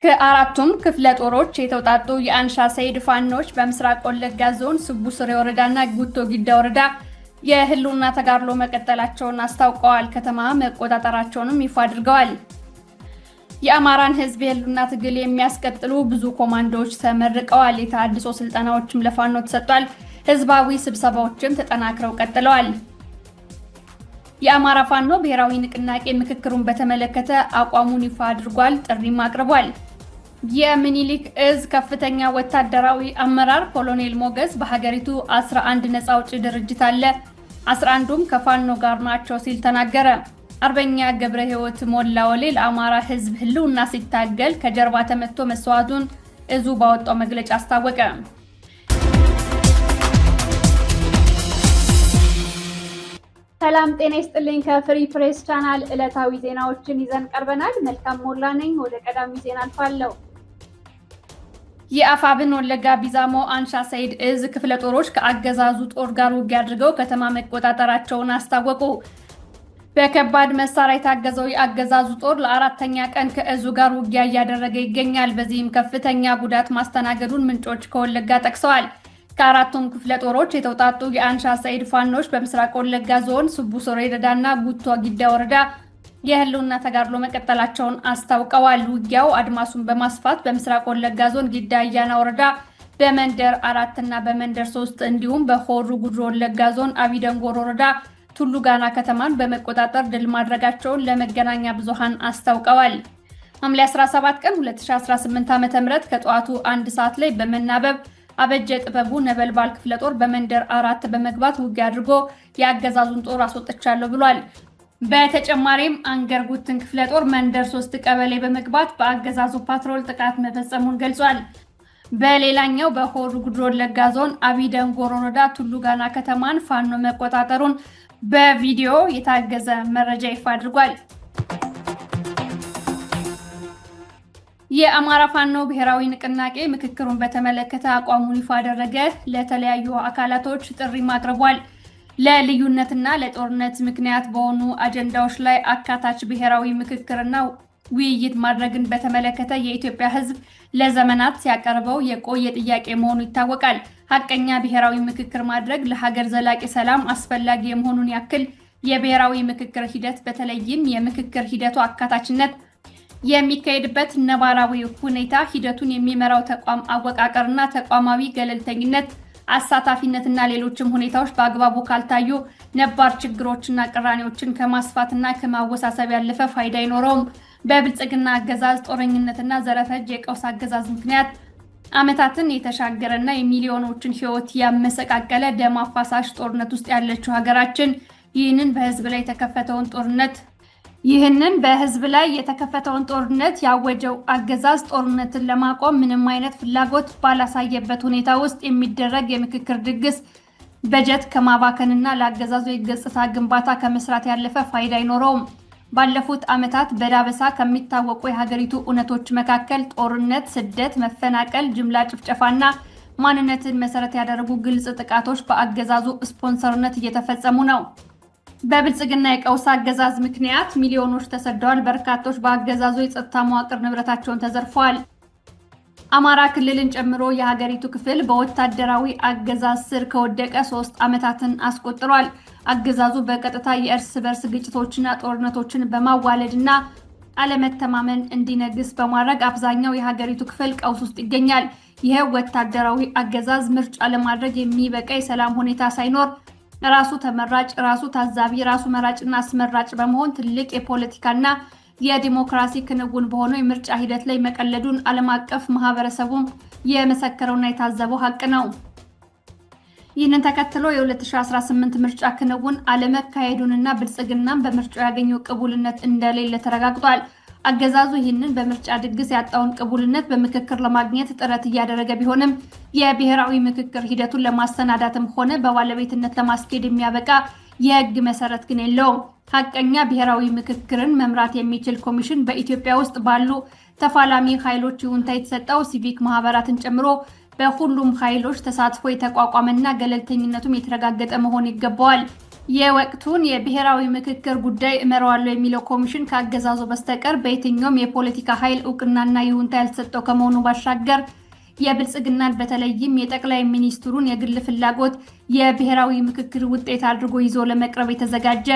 ከአራቱም ክፍለ ጦሮች የተውጣጡ የአንሻ ሰይድ ፋኖች በምስራቅ ወለጋ ዞን ስቡ ስሬ ወረዳና ጉቶ ጊዳ ወረዳ የህልውና ተጋድሎ መቀጠላቸውን አስታውቀዋል። ከተማ መቆጣጠራቸውንም ይፋ አድርገዋል። የአማራን ህዝብ የህልውና ትግል የሚያስቀጥሉ ብዙ ኮማንዶዎች ተመርቀዋል። የተሃድሶ ስልጠናዎችም ለፋኖ ተሰጥቷል። ህዝባዊ ስብሰባዎችም ተጠናክረው ቀጥለዋል። የአማራ ፋኖ ብሔራዊ ንቅናቄ ምክክሩን በተመለከተ አቋሙን ይፋ አድርጓል፣ ጥሪም አቅርቧል። የሚኒሊክ እዝ ከፍተኛ ወታደራዊ አመራር ኮሎኔል ሞገስ በሀገሪቱ 11 ነፃ አውጪ ድርጅት አለ፣ 11ዱም ከፋኖ ጋር ናቸው ሲል ተናገረ። አርበኛ ገብረ ህይወት ሞላ ወሌ ለአማራ ህዝብ ህልውና ሲታገል ከጀርባ ተመቶ መስዋዕቱን እዙ ባወጣው መግለጫ አስታወቀ። ሰላም ጤና ይስጥልኝ። ከፍሪ ፕሬስ ቻናል ዕለታዊ ዜናዎችን ይዘን ቀርበናል። መልካም ሞላ ነኝ። ወደ ቀዳሚ ዜና አልፋለሁ። የአፋብን ወለጋ ቢዛሞ አንሻ ሰይድ እዝ ክፍለ ጦሮች ከአገዛዙ ጦር ጋር ውጊያ አድርገው ከተማ መቆጣጠራቸውን አስታወቁ። በከባድ መሳሪያ የታገዘው የአገዛዙ ጦር ለአራተኛ ቀን ከእዙ ጋር ውጊያ እያደረገ ይገኛል። በዚህም ከፍተኛ ጉዳት ማስተናገዱን ምንጮች ከወለጋ ጠቅሰዋል። ከአራቱም ክፍለ ጦሮች የተውጣጡ የአንሻ ሰይድ ፋኖች በምስራቅ ወለጋ ዞን ስቡ ስሬ ወረዳና ጉቶ ጊዳ ወረዳ የህልውና ተጋድሎ መቀጠላቸውን አስታውቀዋል። ውጊያው አድማሱን በማስፋት በምስራቅ ወለጋ ዞን ጊዳ አያና ወረዳ በመንደር 4 እና በመንደር 3 እንዲሁም በሆሩ ጉድሮ ወለጋ ዞን አቢደንጎር ወረዳ ቱሉ ጋና ከተማን በመቆጣጠር ድል ማድረጋቸውን ለመገናኛ ብዙሃን አስታውቀዋል። ሐምሌ 17 ቀን 2018 ዓ.ም ከጠዋቱ 1 ሰዓት ላይ በመናበብ አበጀ ጥበቡ ነበልባል ክፍለ ጦር በመንደር 4 በመግባት ውጊያ አድርጎ የአገዛዙን ጦር አስወጥቻለሁ ብሏል። በተጨማሪም አንገርጉትን ክፍለ ጦር መንደር 3 ቀበሌ በመግባት በአገዛዙ ፓትሮል ጥቃት መፈጸሙን ገልጿል። በሌላኛው በሆሩ ጉድሮ ወለጋ ዞን አቢደንጎር ወረዳ ቱሉ ጋና ከተማን ፋኖ መቆጣጠሩን በቪዲዮ የታገዘ መረጃ ይፋ አድርጓል። የአማራ ፋኖ ብሔራዊ ንቅናቄ ምክክሩን በተመለከተ አቋሙን ይፋ አደረገ። ለተለያዩ አካላቶች ጥሪ አቅርቧል። ለልዩነትና ለጦርነት ምክንያት በሆኑ አጀንዳዎች ላይ አካታች ብሔራዊ ምክክርና ውይይት ማድረግን በተመለከተ የኢትዮጵያ ሕዝብ ለዘመናት ሲያቀርበው የቆየ ጥያቄ መሆኑ ይታወቃል። ሀቀኛ ብሔራዊ ምክክር ማድረግ ለሀገር ዘላቂ ሰላም አስፈላጊ የመሆኑን ያክል የብሔራዊ ምክክር ሂደት በተለይም የምክክር ሂደቱ አካታችነት የሚካሄድበት ነባራዊ ሁኔታ፣ ሂደቱን የሚመራው ተቋም አወቃቀርና ተቋማዊ ገለልተኝነት፣ አሳታፊነትና ሌሎችም ሁኔታዎች በአግባቡ ካልታዩ ነባር ችግሮችና ቅራኔዎችን ከማስፋትና ከማወሳሰብ ያለፈ ፋይዳ አይኖረውም። በብልጽግና አገዛዝ ጦረኝነትና ዘረፈጅ የቀውስ አገዛዝ ምክንያት ዓመታትን የተሻገረና የሚሊዮኖችን ሕይወት ያመሰቃቀለ ደም አፋሳሽ ጦርነት ውስጥ ያለችው ሀገራችን ይህንን በህዝብ ላይ የተከፈተውን ጦርነት ያወጀው አገዛዝ ጦርነትን ለማቆም ምንም አይነት ፍላጎት ባላሳየበት ሁኔታ ውስጥ የሚደረግ የምክክር ድግስ በጀት ከማባከንና ለአገዛዙ የገጽታ ግንባታ ከመስራት ያለፈ ፋይዳ አይኖረውም። ባለፉት ዓመታት በዳበሳ ከሚታወቁ የሀገሪቱ እውነቶች መካከል ጦርነት፣ ስደት፣ መፈናቀል፣ ጅምላ ጭፍጨፋና ማንነትን መሰረት ያደረጉ ግልጽ ጥቃቶች በአገዛዙ ስፖንሰርነት እየተፈጸሙ ነው። በብልጽግና የቀውስ አገዛዝ ምክንያት ሚሊዮኖች ተሰደዋል። በርካቶች በአገዛዙ የጸጥታ መዋቅር ንብረታቸውን ተዘርፈዋል። አማራ ክልልን ጨምሮ የሀገሪቱ ክፍል በወታደራዊ አገዛዝ ስር ከወደቀ 3 ዓመታትን አስቆጥሯል። አገዛዙ በቀጥታ የእርስ በርስ ግጭቶችና ጦርነቶችን በማዋለድና አለመተማመን እንዲነግስ በማድረግ አብዛኛው የሀገሪቱ ክፍል ቀውስ ውስጥ ይገኛል። ይህ ወታደራዊ አገዛዝ ምርጫ ለማድረግ የሚበቃ የሰላም ሁኔታ ሳይኖር ራሱ ተመራጭ፣ ራሱ ታዛቢ፣ ራሱ መራጭና አስመራጭ በመሆን ትልቅ የፖለቲካና የዲሞክራሲ ክንውን በሆነው የምርጫ ሂደት ላይ መቀለዱን ዓለም አቀፍ ማህበረሰቡም የመሰከረውና የታዘበው ሀቅ ነው። ይህንን ተከትሎ የ2018 ምርጫ ክንውን አለመካሄዱንና ብልጽግናም በምርጫው ያገኘው ቅቡልነት እንደሌለ ተረጋግጧል። አገዛዙ ይህንን በምርጫ ድግስ ያጣውን ቅቡልነት በምክክር ለማግኘት ጥረት እያደረገ ቢሆንም የብሔራዊ ምክክር ሂደቱን ለማሰናዳትም ሆነ በባለቤትነት ለማስኬድ የሚያበቃ የህግ መሰረት ግን የለውም። ሀቀኛ ብሔራዊ ምክክርን መምራት የሚችል ኮሚሽን በኢትዮጵያ ውስጥ ባሉ ተፋላሚ ኃይሎች ይሁንታ የተሰጠው ሲቪክ ማህበራትን ጨምሮ በሁሉም ኃይሎች ተሳትፎ የተቋቋመና ገለልተኝነቱም የተረጋገጠ መሆን ይገባዋል። የወቅቱን የብሔራዊ ምክክር ጉዳይ እመራዋለሁ የሚለው ኮሚሽን ካገዛዙ በስተቀር በየትኛውም የፖለቲካ ኃይል እውቅናና ይሁንታ ያልተሰጠው ከመሆኑ ባሻገር የብልጽግናን በተለይም የጠቅላይ ሚኒስትሩን የግል ፍላጎት የብሔራዊ ምክክር ውጤት አድርጎ ይዞ ለመቅረብ የተዘጋጀ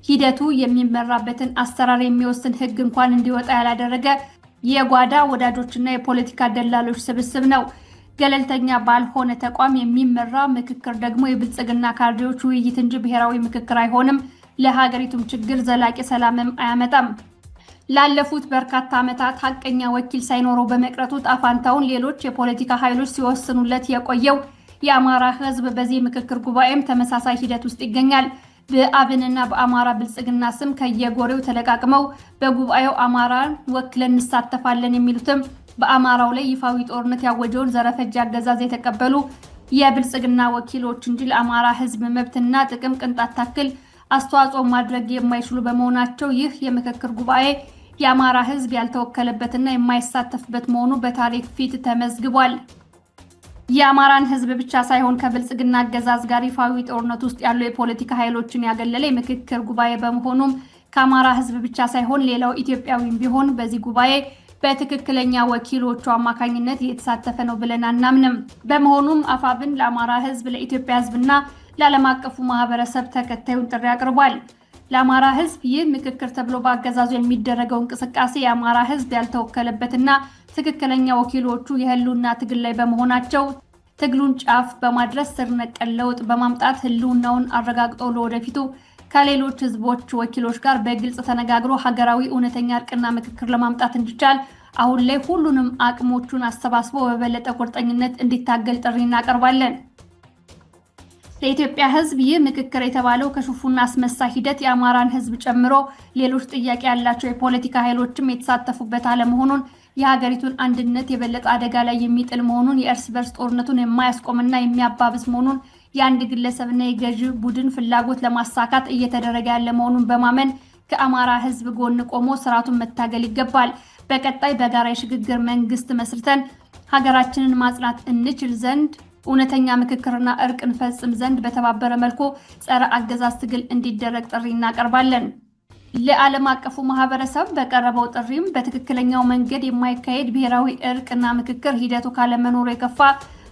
ሂደቱ የሚመራበትን አሰራር የሚወስን ሕግ እንኳን እንዲወጣ ያላደረገ የጓዳ ወዳጆችና የፖለቲካ ደላሎች ስብስብ ነው። ገለልተኛ ባልሆነ ተቋም የሚመራ ምክክር ደግሞ የብልጽግና ካድሬዎች ውይይት እንጂ ብሔራዊ ምክክር አይሆንም። ለሀገሪቱም ችግር ዘላቂ ሰላምም አያመጣም። ላለፉት በርካታ ዓመታት ሀቀኛ ወኪል ሳይኖረው በመቅረቱ ጣፋንታውን ሌሎች የፖለቲካ ኃይሎች ሲወስኑለት የቆየው የአማራ ሕዝብ በዚህ ምክክር ጉባኤም ተመሳሳይ ሂደት ውስጥ ይገኛል። በአብንና በአማራ ብልጽግና ስም ከየጎሬው ተለቃቅመው በጉባኤው አማራን ወክለን እንሳተፋለን የሚሉትም በአማራው ላይ ይፋዊ ጦርነት ያወጀውን ዘረፈጅ አገዛዝ የተቀበሉ የብልጽግና ወኪሎች እንጂ ለአማራ ሕዝብ መብትና ጥቅም ቅንጣት ታክል አስተዋጽኦ ማድረግ የማይችሉ በመሆናቸው ይህ የምክክር ጉባኤ የአማራ ሕዝብ ያልተወከለበትና የማይሳተፍበት መሆኑ በታሪክ ፊት ተመዝግቧል። የአማራን ሕዝብ ብቻ ሳይሆን ከብልጽግና አገዛዝ ጋር ይፋዊ ጦርነት ውስጥ ያሉ የፖለቲካ ኃይሎችን ያገለለ የምክክር ጉባኤ በመሆኑም ከአማራ ሕዝብ ብቻ ሳይሆን ሌላው ኢትዮጵያዊም ቢሆን በዚህ ጉባኤ በትክክለኛ ወኪሎቹ አማካኝነት እየተሳተፈ ነው ብለን አናምንም። በመሆኑም አፋብን ለአማራ ሕዝብ፣ ለኢትዮጵያ ሕዝብና ለዓለም አቀፉ ማህበረሰብ ተከታዩን ጥሪ አቅርቧል። ለአማራ ሕዝብ ይህ ምክክር ተብሎ በአገዛዙ የሚደረገው እንቅስቃሴ የአማራ ሕዝብ ያልተወከለበትና ትክክለኛ ወኪሎቹ የህልውና ትግል ላይ በመሆናቸው ትግሉን ጫፍ በማድረስ ስር ነቀል ለውጥ በማምጣት ህልውናውን አረጋግጦ ለወደፊቱ ከሌሎች ህዝቦች ወኪሎች ጋር በግልጽ ተነጋግሮ ሀገራዊ እውነተኛ እርቅና ምክክር ለማምጣት እንዲቻል አሁን ላይ ሁሉንም አቅሞቹን አሰባስቦ በበለጠ ቁርጠኝነት እንዲታገል ጥሪ እናቀርባለን። ለኢትዮጵያ ህዝብ ይህ ምክክር የተባለው ከሹፉና አስመሳይ ሂደት የአማራን ህዝብ ጨምሮ ሌሎች ጥያቄ ያላቸው የፖለቲካ ኃይሎችም የተሳተፉበት አለመሆኑን የሀገሪቱን አንድነት የበለጠ አደጋ ላይ የሚጥል መሆኑን የእርስ በርስ ጦርነቱን የማያስቆምና የሚያባብስ መሆኑን የአንድ ግለሰብና የገዢ ቡድን ፍላጎት ለማሳካት እየተደረገ ያለ መሆኑን በማመን ከአማራ ህዝብ ጎን ቆሞ ስርዓቱን መታገል ይገባል። በቀጣይ በጋራ የሽግግር መንግስት መስርተን ሀገራችንን ማጽናት እንችል ዘንድ እውነተኛ ምክክርና እርቅ እንፈጽም ዘንድ በተባበረ መልኩ ጸረ አገዛዝ ትግል እንዲደረግ ጥሪ እናቀርባለን። ለዓለም አቀፉ ማህበረሰብ በቀረበው ጥሪም በትክክለኛው መንገድ የማይካሄድ ብሔራዊ እርቅና ምክክር ሂደቱ ካለመኖሩ የከፋ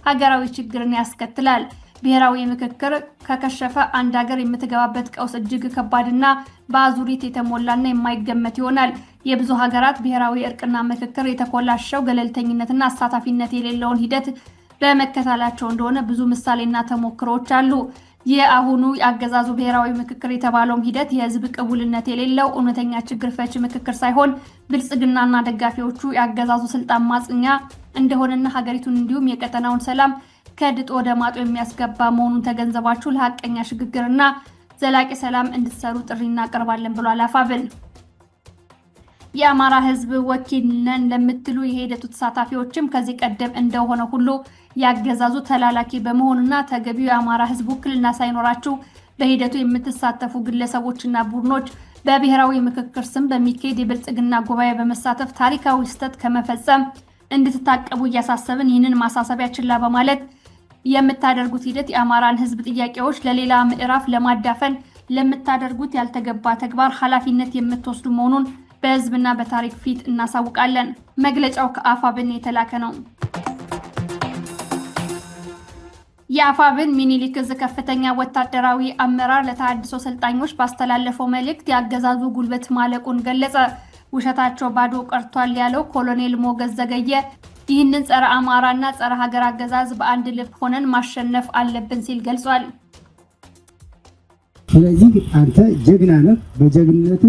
ሀገራዊ ችግርን ያስከትላል። ብሔራዊ ምክክር ከከሸፈ አንድ ሀገር የምትገባበት ቀውስ እጅግ ከባድና በአዙሪት የተሞላና የማይገመት ይሆናል። የብዙ ሀገራት ብሔራዊ እርቅና ምክክር የተኮላሸው ገለልተኝነትና አሳታፊነት የሌለውን ሂደት በመከታተላቸው እንደሆነ ብዙ ምሳሌና ተሞክሮዎች አሉ። የአሁኑ የአገዛዙ ብሔራዊ ምክክር የተባለውም ሂደት የህዝብ ቅቡልነት የሌለው እውነተኛ ችግር ፈቺ ምክክር ሳይሆን ብልጽግናና ደጋፊዎቹ የአገዛዙ ስልጣን ማጽኛ እንደሆነና ሀገሪቱን እንዲሁም የቀጠናውን ሰላም ከድጥ ወደ ማጡ የሚያስገባ መሆኑን ተገንዘባችሁ ለሀቀኛ ሽግግርና ዘላቂ ሰላም እንድትሰሩ ጥሪ እናቀርባለን ብሏል አፋብን። የአማራ ህዝብ ወኪል ነን ለምትሉ የሂደቱ ተሳታፊዎችም ከዚህ ቀደም እንደሆነ ሁሉ ያገዛዙ ተላላኪ በመሆንና ተገቢው የአማራ ህዝብ ውክልና ሳይኖራችሁ በሂደቱ የምትሳተፉ ግለሰቦችና ቡድኖች በብሔራዊ ምክክር ስም በሚካሄድ የብልጽግና ጉባኤ በመሳተፍ ታሪካዊ ስህተት ከመፈጸም እንድትታቀቡ እያሳሰብን ይህንን ማሳሰቢያ ችላ በማለት የምታደርጉት ሂደት የአማራን ህዝብ ጥያቄዎች ለሌላ ምዕራፍ ለማዳፈን ለምታደርጉት ያልተገባ ተግባር ኃላፊነት የምትወስዱ መሆኑን በህዝብና በታሪክ ፊት እናሳውቃለን። መግለጫው ከአፋብን የተላከ ነው። የአፋብን ሚኒሊክ ዕዝ ከፍተኛ ወታደራዊ አመራር ለተሃድሶ ሰልጣኞች ባስተላለፈው መልእክት ያገዛዙ ጉልበት ማለቁን ገለጸ። ውሸታቸው ባዶ ቀርቷል ያለው ኮሎኔል ሞገስ ዘገየ ይህንን ጸረ አማራና ጸረ ሀገር አገዛዝ በአንድ ልብ ሆነን ማሸነፍ አለብን ሲል ገልጿል። ስለዚህ አንተ ጀግና ነህ። በጀግንነቱ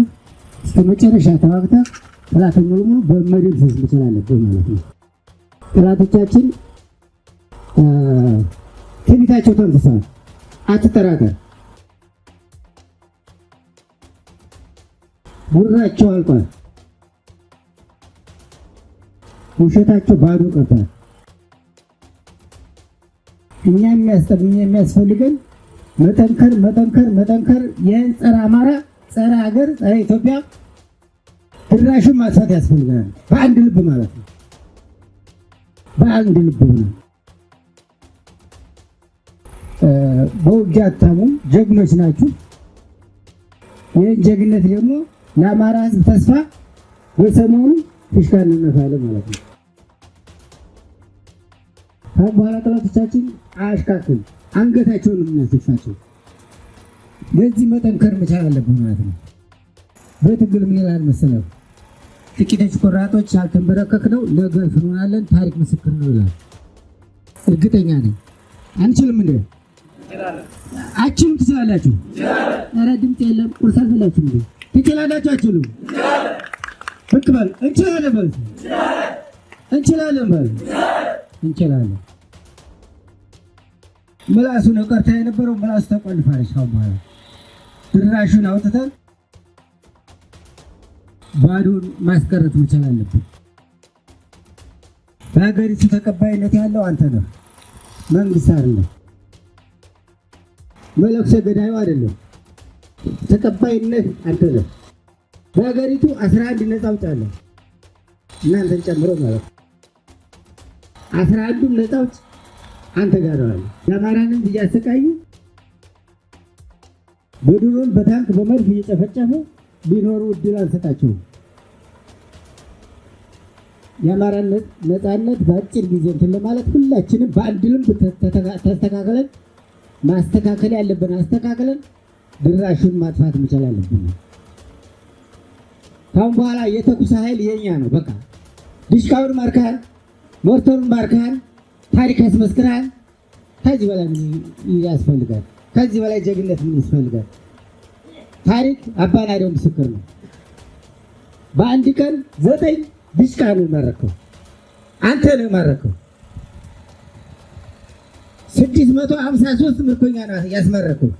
እስከ መጨረሻ ተዋግተህ ጠላቶችን ሁሉ በመደምሰስ መቻል አለብህ ማለት ነው። ጠላቶቻችን ትዕቢታቸው ተንፍሷል። አትጠራጠር። ጉራቸው አልቋል። ውሸታቸው ባዶ ቀርቷል። እኛ የሚያስፈልገን መጠንከር ይህን ጸረ አማራ፣ ጸረ ሀገር፣ ጸረ ኢትዮጵያ ድራሹን ማጥፋት ያስፈልጋል። በአንድ ልብ ማለት ነው። በአንድ ልብ ነው። በውጊያ አታሙም፣ ጀግኖች ናችሁ። የጀግነት ደግሞ ለአማራ ህዝብ ተስፋ በሰሞኑ ፍሽካ እንነፋለን ማለት ነው። በኋላ ጠላቶቻችን አያሽካክሉ አንገታቸውን እናስደፋቸው። ለዚህ መጠንከር መቻል አለብን ማለት ነው። በትግል ምን ይላል መሰለህ? ጥቂቶች ቆራጦች ያልተንበረከክነው ነገ እንሆናለን፣ ታሪክ ምስክር ነው ይላል። እርግጠኛ ነኝ። አንችልም እንዴ? አችሉም ትችላላችሁ። ኧረ ድምፅ የለም። ቁርስ አልበላችሁም እንዴ? ትችላላችሁ። አችሉም ብቅ በል። እንችላለን በል። እንችላለን በል። እንችላለን። ምላሱ ነው ቀርታ የነበረው። ምላሱ ተቆልፋለች። ካሁን በኋላ ድራሹን አውጥተን ባዶን ማስቀረት መቻል አለብን። በሀገሪቱ ተቀባይነት ያለው አንተ ነህ፣ መንግስት አይደለም። መለክሰ ገዳዩ አይደለም። ተቀባይነት አንተ ነህ። በሀገሪቱ 11 ነፃ አውጪ አለ፣ እናንተን ጨምሮ ማለት ነው። 11ዱም ነፃ አውጪ አንተ ጋር ነው ያለው። የአማራንን እያሰቃዩ በድሮን በታንክ በመድፍ እየጨፈጨፉ ቢኖሩ እድል አንሰጣቸውም። የአማራን ነፃነት በአጭር ጊዜ እንትን ለማለት ሁላችንም በአንድ ልብ ተስተካክለን ማስተካከል ያለብን አስተካክለን ድራሹን ማጥፋት መቻል አለብን። ካሁን በኋላ የተኩስ ኃይል የኛ ነው። በቃ ዲሽቃውን ማርካን፣ ሞርተሩን ማርካን፣ ታሪክ ያስመስክራል። ከዚህ በላይ ምን ያስፈልጋል? ከዚህ በላይ ጀግነት ምን ያስፈልጋል? ታሪክ አባናደው ምስክር ነው። በአንድ ቀን 9 ዲሽቃ ነው ማረከው። አንተ ነው ማረከው። 653 ምርኮኛ ነው ያስመረከው።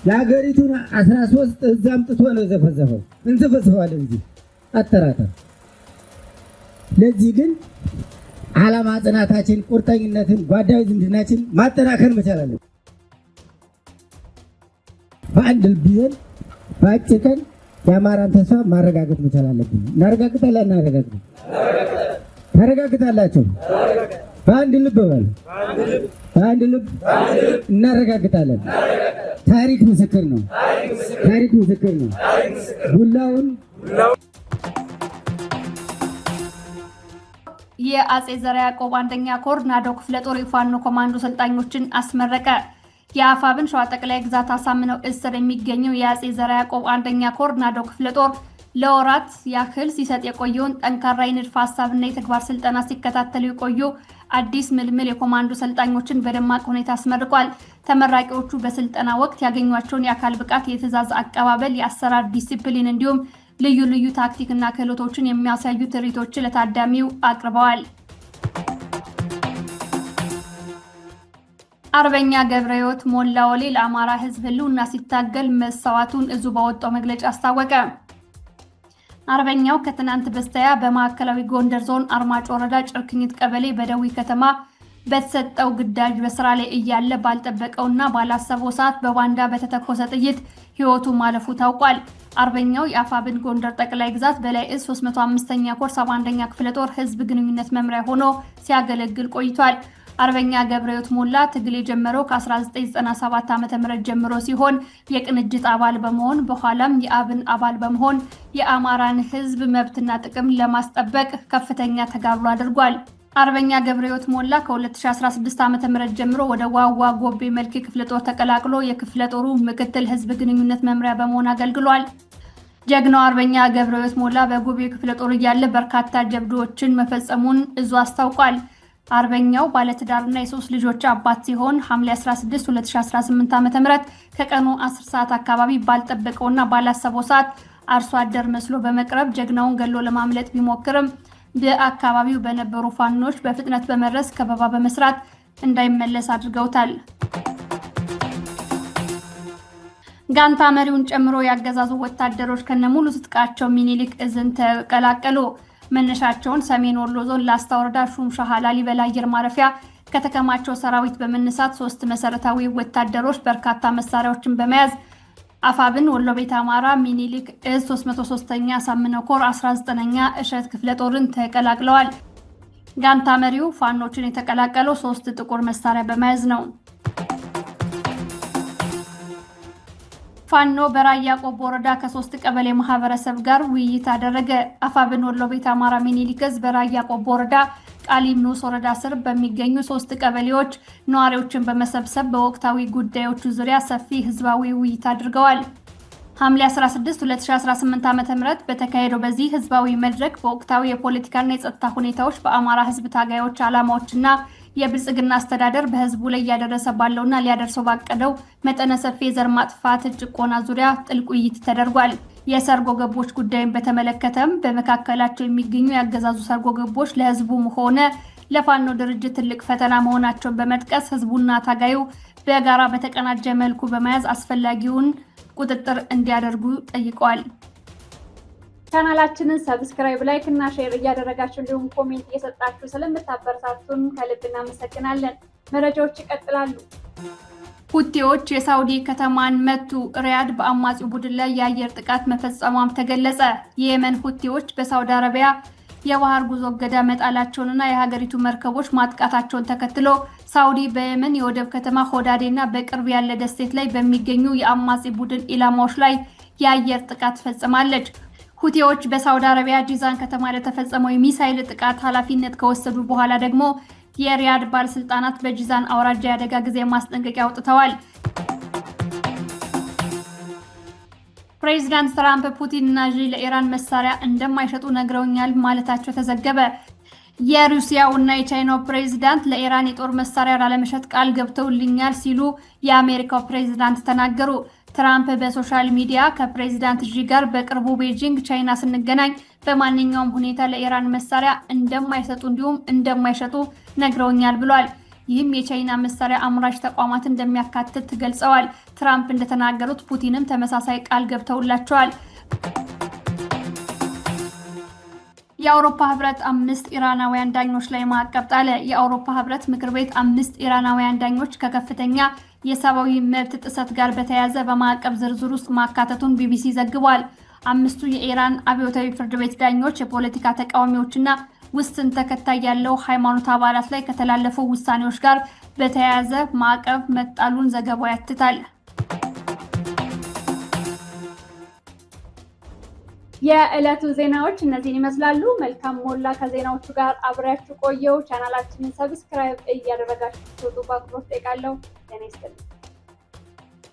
የሀገሪቱን 13 እዛም ጥቶ ነው ዘፈዘፈው። እንዘፈዘፈዋለን እንጂ አጠራጠር። ለዚህ ግን ዓላማ ጽናታችን፣ ቁርጠኝነትን፣ ጓዳዊ ዝምድናችን ማጠናከር መቻል አለብን። በአንድ ልብ ይዘን በአጭር ቀን የአማራን ተስፋ ማረጋገጥ መቻል አለብን። እናረጋግጣለን። እናረጋግጣለን። ታረጋግጣላችሁ። በአንድ ልብ በል። በአንድ ልብ እናረጋግጣለን። ታሪክ ምስክር ነው። ታሪክ ምስክር ነው። ቡላውን የአጼ ዘርዓ ያዕቆብ 1ኛ ኮር ናዶ ክፍለ ጦር የፋኖ ኮማንዶ ሰልጣኞችን አስመረቀ። የአፋብን ሸዋ ጠቅላይ ግዛት አሳምነው እስር የሚገኘው የአጼ ዘርዓ ያዕቆብ 1ኛ ኮር ናዶ ክፍለ ጦር ለወራት ያክል ሲሰጥ የቆየውን ጠንካራ የንድፈ ሀሳብና የተግባር ስልጠና ሲከታተሉ የቆዩ አዲስ ምልምል የኮማንዶ ሰልጣኞችን በደማቅ ሁኔታ አስመርቋል። ተመራቂዎቹ በስልጠና ወቅት ያገኟቸውን የአካል ብቃት፣ የትዕዛዝ አቀባበል፣ የአሰራር ዲሲፕሊን እንዲሁም ልዩ ልዩ ታክቲክና ክህሎቶችን የሚያሳዩ ትርኢቶችን ለታዳሚው አቅርበዋል። አርበኛ ገብረሕይወት ሞላ ወሌ ለአማራ ሕዝብ ህልውና ሲታገል መሰዋቱን እዙ ባወጣው መግለጫ አስታወቀ። አርበኛው ከትናንት በስቲያ በማዕከላዊ ጎንደር ዞን አርማጭ ወረዳ ጭርክኝት ቀበሌ በደዊ ከተማ በተሰጠው ግዳጅ በስራ ላይ እያለ ባልጠበቀውና ባላሰበው ሰዓት በባንዳ በተተኮሰ ጥይት ህይወቱ ማለፉ ታውቋል። አርበኛው የአፋብን ጎንደር ጠቅላይ ግዛት በላይ እዝ 305ኛ ኮር 71ኛ ክፍለ ጦር ህዝብ ግንኙነት መምሪያ ሆኖ ሲያገለግል ቆይቷል። አርበኛ ገብረሕይወት ሞላ ትግል የጀመረው ከ1997 ዓ.ም ጀምሮ ሲሆን የቅንጅት አባል በመሆን በኋላም የአብን አባል በመሆን የአማራን ህዝብ መብትና ጥቅም ለማስጠበቅ ከፍተኛ ተጋድሎ አድርጓል። አርበኛ ገብረሕይወት ሞላ ከ2016 ዓ.ም ጀምሮ ወደ ዋዋ ጎቤ መልኬ ክፍለ ጦር ተቀላቅሎ የክፍለ ጦሩ ምክትል ህዝብ ግንኙነት መምሪያ በመሆን አገልግሏል። ጀግናው አርበኛ ገብረሕይወት ሞላ በጎቤ ክፍለ ጦር እያለ በርካታ ጀብዶችን መፈጸሙን እዙ አስታውቋል። አርበኛው ባለትዳርና የ3 ልጆች አባት ሲሆን ሐምሌ 16 2018 ዓ.ም ከቀኑ 10 ሰዓት አካባቢ ባልጠበቀውና ባላሰበው ሰዓት አርሶ አደር መስሎ በመቅረብ ጀግናውን ገሎ ለማምለጥ ቢሞክርም በአካባቢው በነበሩ ፋኖች በፍጥነት በመድረስ ከበባ በመስራት እንዳይመለስ አድርገውታል። ጋንታ መሪውን ጨምሮ ያገዛዙ ወታደሮች ከነሙሉ ትጥቃቸው ሚኒሊክ እዝን ተቀላቀሉ። መነሻቸውን ሰሜን ወሎ ዞን ላስታ ወረዳ ሹምሻ ላሊበላ አየር ማረፊያ ከተከማቸው ሰራዊት በመነሳት 3 መሰረታዊ ወታደሮች በርካታ መሳሪያዎችን በመያዝ አፋብን ወሎ ቤት አማራ ሚኒሊክ እዝ 303ኛ አሳምነው ኮር 19ኛ እሸት ክፍለ ጦርን ተቀላቅለዋል። ጋንታ መሪው ፋኖችን የተቀላቀለው 3 ጥቁር መሳሪያ በመያዝ ነው። ፋኖ በራያ ቆቦ ወረዳ ከ3 ቀበሌ ማህበረሰብ ጋር ውይይት አደረገ። አፋብን ወሎ ቤት አማራ ሚኒሊክ ዕዝ በራያ ቆቦ ወረዳ ቃሊም ንዑስ ወረዳ ስር በሚገኙ 3 ቀበሌዎች ነዋሪዎችን በመሰብሰብ በወቅታዊ ጉዳዮች ዙሪያ ሰፊ ህዝባዊ ውይይት አድርገዋል። ሐምሌ 16 2018 ዓ.ም በተካሄደው በዚህ ህዝባዊ መድረክ በወቅታዊ የፖለቲካና የጸጥታ ሁኔታዎች በአማራ ህዝብ ታጋዮች ዓላማዎችና የብልጽግና አስተዳደር በህዝቡ ላይ ያደረሰ ባለውና ሊያደርሰው ባቀደው መጠነ ሰፊ የዘር ማጥፋት ጭቆና ዙሪያ ጥልቅ ውይይት ተደርጓል። የሰርጎ ገቦች ጉዳይን በተመለከተም በመካከላቸው የሚገኙ ያገዛዙ ሰርጎ ገቦች ለህዝቡም ሆነ ለፋኖ ድርጅት ትልቅ ፈተና መሆናቸውን በመጥቀስ ህዝቡና ታጋዩ በጋራ በተቀናጀ መልኩ በመያዝ አስፈላጊውን ቁጥጥር እንዲያደርጉ ጠይቀዋል። ቻናላችንን ሰብስክራይብ፣ ላይክ እና ሼር እያደረጋችሁ እንዲሁም ኮሜንት እየሰጣችሁ ስለምታበረታቱን ከልብ እናመሰግናለን። መረጃዎች ይቀጥላሉ። ሁቲዎች የሳውዲ ከተማን መቱ። ሪያድ በአማጺው ቡድን ላይ የአየር ጥቃት መፈጸሟም ተገለጸ። የየመን ሁቲዎች በሳውዲ አረቢያ የባህር ጉዞ እገዳ መጣላቸውንና የሀገሪቱ መርከቦች ማጥቃታቸውን ተከትሎ ሳውዲ በየመን የወደብ ከተማ ሆዳዴና በቅርብ ያለ ደሴት ላይ በሚገኙ የአማጺ ቡድን ኢላማዎች ላይ የአየር ጥቃት ፈጽማለች። ሁቲዎች በሳውዲ አረቢያ ጂዛን ከተማ ለተፈጸመው የሚሳኤል ጥቃት ኃላፊነት ከወሰዱ በኋላ ደግሞ የሪያድ ባለስልጣናት በጂዛን አውራጃ የአደጋ ጊዜ ማስጠንቀቂያ አውጥተዋል። ፕሬዚዳንት ትራምፕ ፑቲንና ዢ ለኢራን መሳሪያ እንደማይሸጡ ነግረውኛል ማለታቸው ተዘገበ። የሩሲያውና የቻይናው ፕሬዚዳንት ለኢራን የጦር መሳሪያ ላለመሸጥ ቃል ገብተውልኛል ሲሉ የአሜሪካው ፕሬዚዳንት ተናገሩ። ትራምፕ በሶሻል ሚዲያ ከፕሬዚዳንት ዢ ጋር በቅርቡ ቤጂንግ ቻይና ስንገናኝ በማንኛውም ሁኔታ ለኢራን መሳሪያ እንደማይሰጡ እንዲሁም እንደማይሸጡ ነግረውኛል ብሏል። ይህም የቻይና መሳሪያ አምራች ተቋማት እንደሚያካትት ገልጸዋል። ትራምፕ እንደተናገሩት ፑቲንም ተመሳሳይ ቃል ገብተውላቸዋል። የአውሮፓ ህብረት 5 ኢራናውያን ዳኞች ላይ ማዕቀብ ጣለ። የአውሮፓ ህብረት ምክር ቤት 5 ኢራናውያን ዳኞች ከከፍተኛ የሰብአዊ መብት ጥሰት ጋር በተያያዘ በማዕቀብ ዝርዝር ውስጥ ማካተቱን ቢቢሲ ዘግቧል። 5ቱ የኢራን አብዮታዊ ፍርድ ቤት ዳኞች የፖለቲካ ተቃዋሚዎችና ውስን ተከታይ ያለው ሃይማኖት አባላት ላይ ከተላለፉ ውሳኔዎች ጋር በተያያዘ ማዕቀብ መጣሉን ዘገባው ያትታል። የዕለቱ ዜናዎች እነዚህን ይመስላሉ። መልካም ሞላ ከዜናዎቹ ጋር አብሬያችሁ ቆየው። ቻናላችንን ሰብስክራይብ እያደረጋችሁ ትወጡ በአክብሮት ጠይቃለሁ። ጤና ይስጥልኝ።